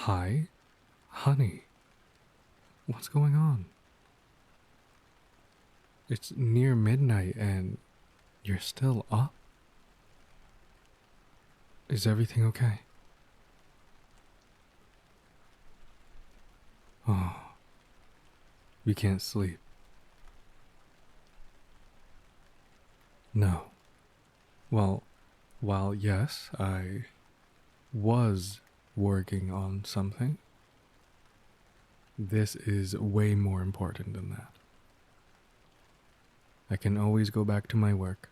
Hi? Honey, what's going on? It's near midnight and you're still up? Is everything okay? Oh, you can't sleep. No. Well, while yes, I was working on something, this is way more important than that. I can always go back to my work,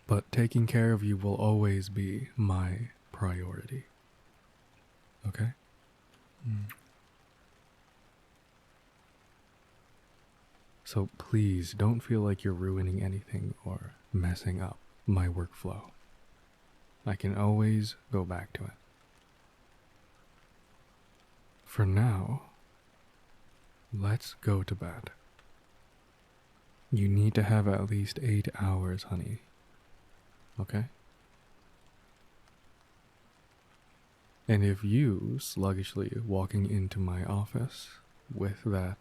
but taking care of you will always be my priority. Okay? So please don't feel like you're ruining anything or messing up my workflow. I can always go back to it. For now, let's go to bed. You need to have at least 8 hours, honey. Okay? And if you sluggishly walking into my office with that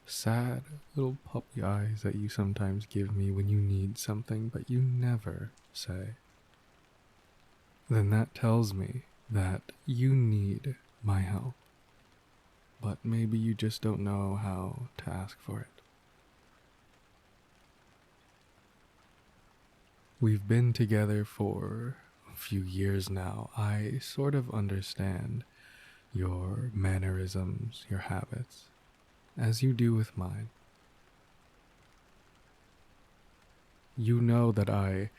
sad little puppy eyes that you sometimes give me when you need something but you never say, then that tells me that you need my help. But maybe you just don't know how to ask for it. We've been together for a few years now. I sort of understand your mannerisms, your habits, as you do with mine. You know that I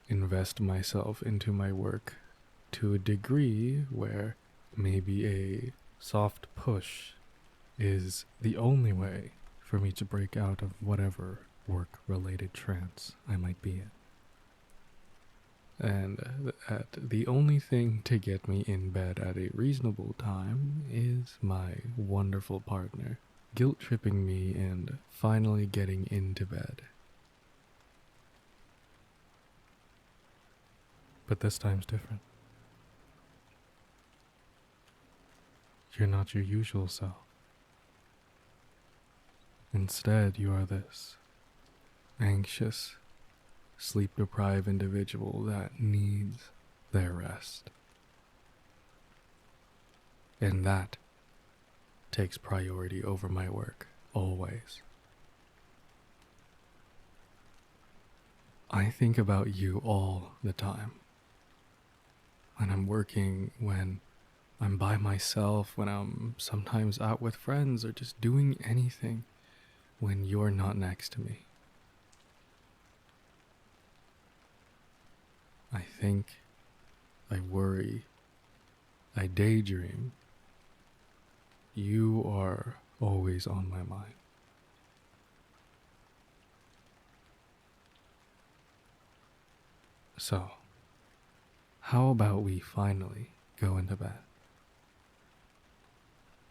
invest myself into my work to a degree where maybe a soft push is the only way for me to break out of whatever work-related trance I might be in. And that the only thing to get me in bed at a reasonable time is my wonderful partner guilt-tripping me and finally getting into bed. But this time's different. You're not your usual self. Instead, you are this anxious, sleep-deprived individual that needs their rest. And that takes priority over my work, always. I think about you all the time. When I'm working, when I'm by myself, when I'm sometimes out with friends or just doing anything when you're not next to me. I think, I worry, I daydream. You are always on my mind. So, how about we finally go into bed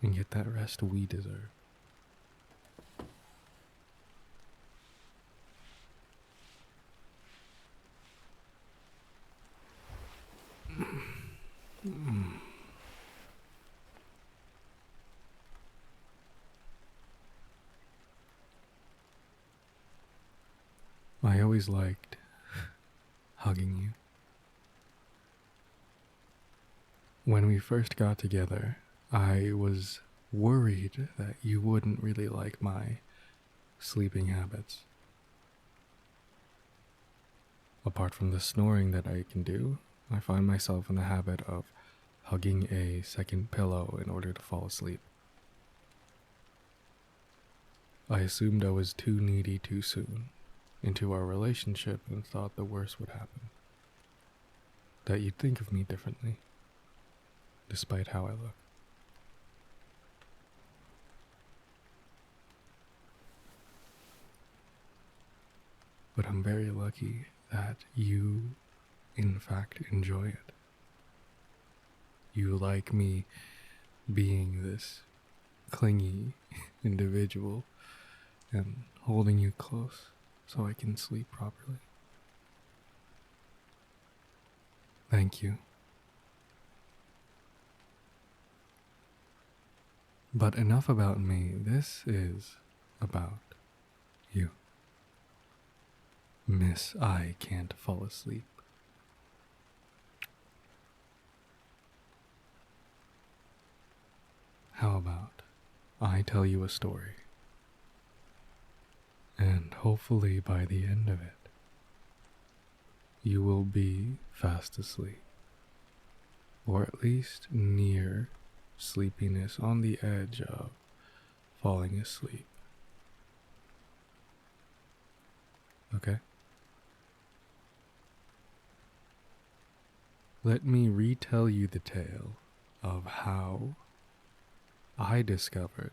and get that rest we deserve? I always liked hugging you. When we first got together, I was worried that you wouldn't really like my sleeping habits. Apart from the snoring that I can do, I find myself in the habit of hugging a second pillow in order to fall asleep. I assumed I was too needy too soon into our relationship and thought the worst would happen. That you'd think of me differently, despite how I look. But I'm very lucky that you, in fact, enjoy it. You like me being this clingy individual and holding you close so I can sleep properly. Thank you. But enough about me. This is about you. Miss I Can't Fall Asleep. How about I tell you a story, and hopefully by the end of it, you will be fast asleep, or at least near sleepiness, on the edge of falling asleep. Okay? Let me retell you the tale of how I discovered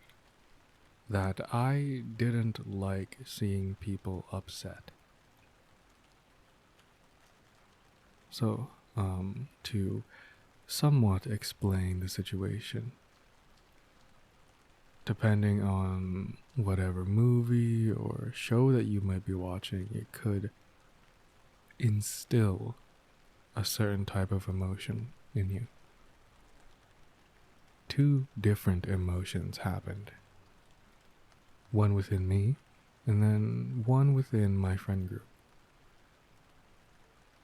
that I didn't like seeing people upset. So, to somewhat explain the situation, depending on whatever movie or show that you might be watching, it could instill a certain type of emotion in you. Two different emotions happened. One within me, and then one within my friend group.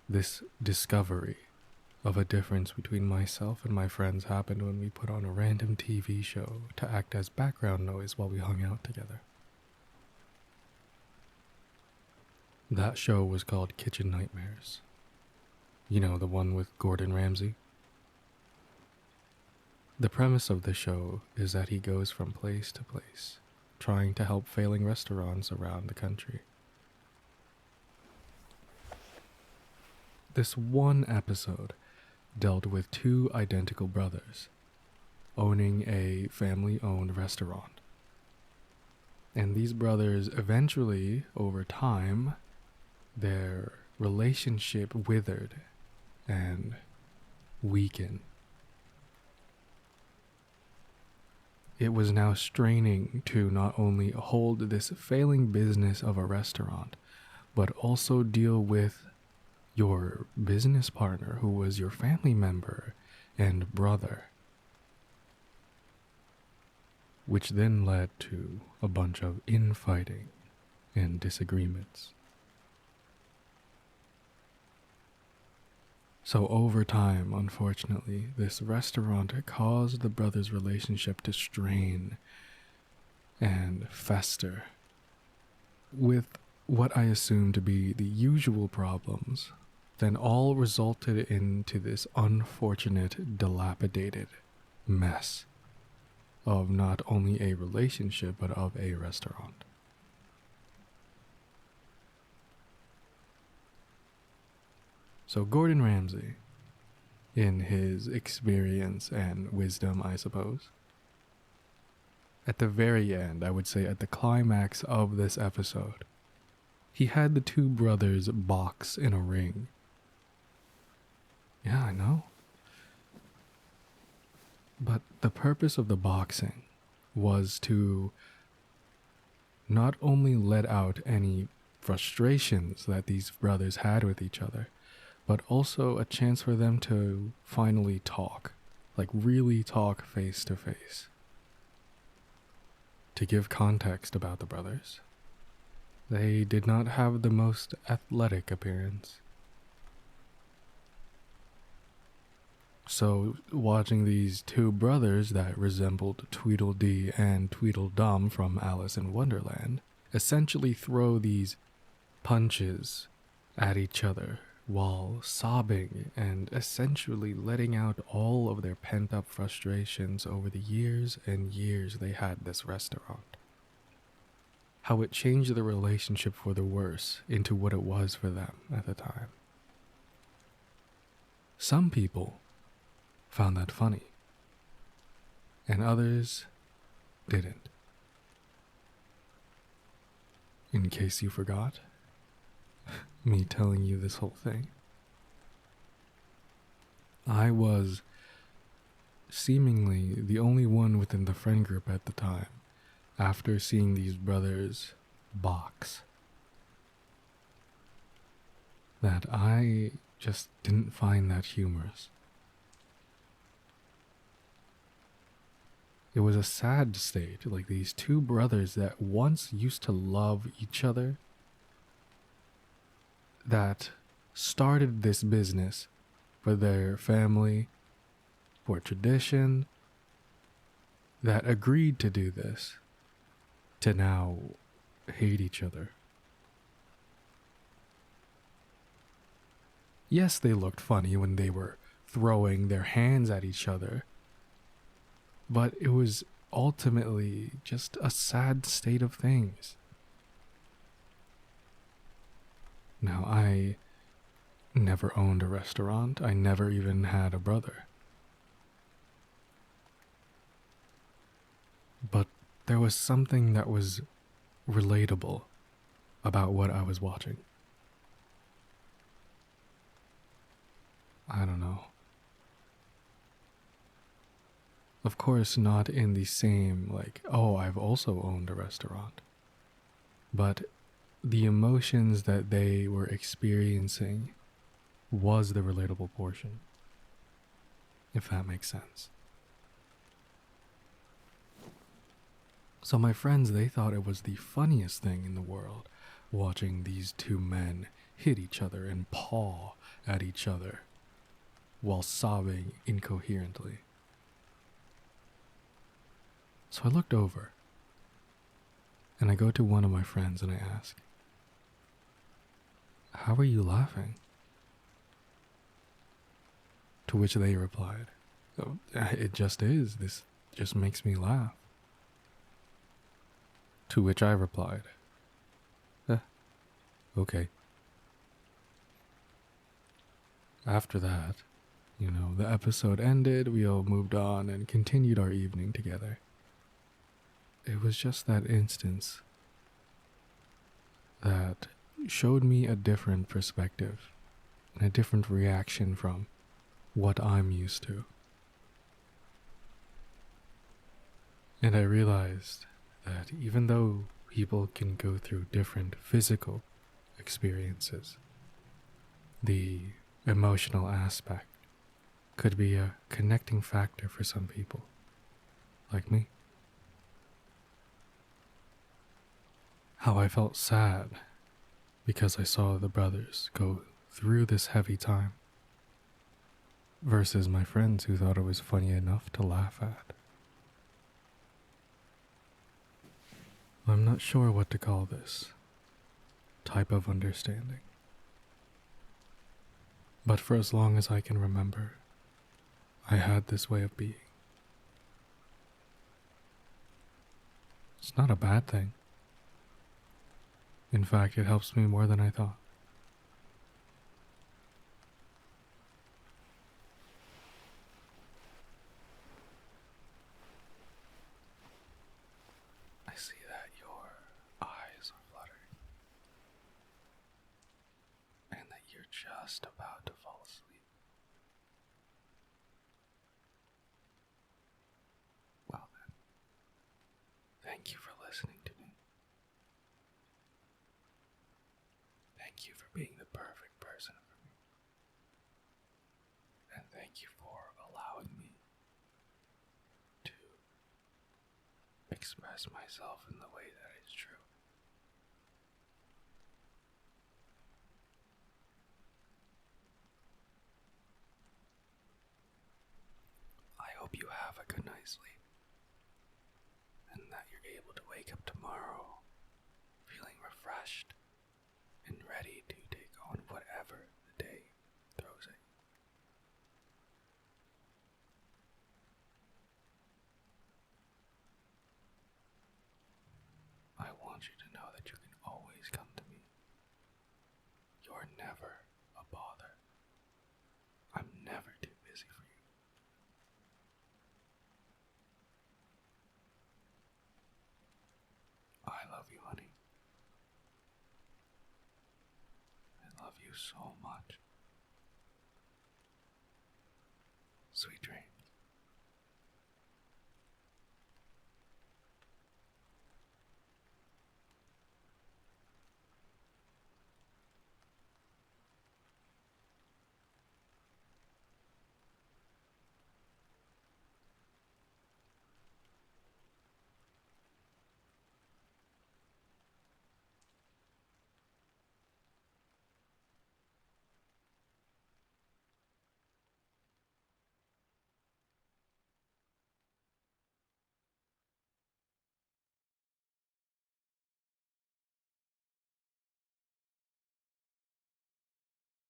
This discovery of a difference between myself and my friends happened when we put on a random TV show to act as background noise while we hung out together. That show was called Kitchen Nightmares. You know, the one with Gordon Ramsay? The premise of the show is that he goes from place to place, trying to help failing restaurants around the country. This one episode dealt with two identical brothers owning a family-owned restaurant. And these brothers eventually, over time, their relationship withered and weakened. It was now straining to not only hold this failing business of a restaurant, but also deal with your business partner who was your family member and brother. Which then led to a bunch of infighting and disagreements. So over time, unfortunately, this restaurant caused the brothers' relationship to strain and fester, with what I assume to be the usual problems, then all resulted into this unfortunate, dilapidated mess of not only a relationship, but of a restaurant. So Gordon Ramsay, in his experience and wisdom, I suppose, at the very end, I would say at the climax of this episode, he had the two brothers box in a ring. Yeah, I know. But the purpose of the boxing was to not only let out any frustrations that these brothers had with each other, but also a chance for them to finally talk, like really talk face to face. To give context about the brothers, they did not have the most athletic appearance. So watching these two brothers that resembled Tweedledee and Tweedledum from Alice in Wonderland essentially throw these punches at each other while sobbing and essentially letting out all of their pent-up frustrations over the years and years they had this restaurant. How it changed the relationship for the worse into what it was for them at the time. Some people found that funny, and others didn't. In case you forgot, me telling you this whole thing, I was seemingly the only one within the friend group at the time after seeing these brothers box that I just didn't find that humorous. It was a sad state, like these two brothers that once used to love each other, that started this business for their family, for tradition, that agreed to do this, to now hate each other. Yes, they looked funny when they were throwing their hands at each other, but it was ultimately just a sad state of things. Now, I never owned a restaurant. I never even had a brother. But there was something that was relatable about what I was watching. I don't know. Of course, not in the same, like, oh, I've also owned a restaurant. But the emotions that they were experiencing was the relatable portion, if that makes sense. So my friends, they thought it was the funniest thing in the world, watching these two men hit each other and paw at each other while sobbing incoherently. So I looked over, and I go to one of my friends and I ask, "How are you laughing?" To which they replied, "Oh, it just is. This just makes me laugh." To which I replied, okay. After that, the episode ended, we all moved on and continued our evening together. It was just that instance that showed me a different perspective and a different reaction from what I'm used to. And I realized that even though people can go through different physical experiences, the emotional aspect could be a connecting factor for some people, like me. How I felt sad because I saw the brothers go through this heavy time, versus my friends who thought it was funny enough to laugh at. I'm not sure what to call this type of understanding. But for as long as I can remember, I had this way of being. It's not a bad thing. In fact, it helps me more than I thought. I see that your eyes are fluttering, and that you're just about to fall asleep. Well then, thank you for listening to me. Thank you for being the perfect person for me. And thank you for allowing me to express myself in the way that is true. I hope you have a good night's sleep, and that you're able to wake up tomorrow feeling refreshed and ready to take on whatever the day throws at you. I want you to know that you can always come to me. You're never a bother. I'm never too busy for you. I love you, honey. I love you so much. Sweet dreams.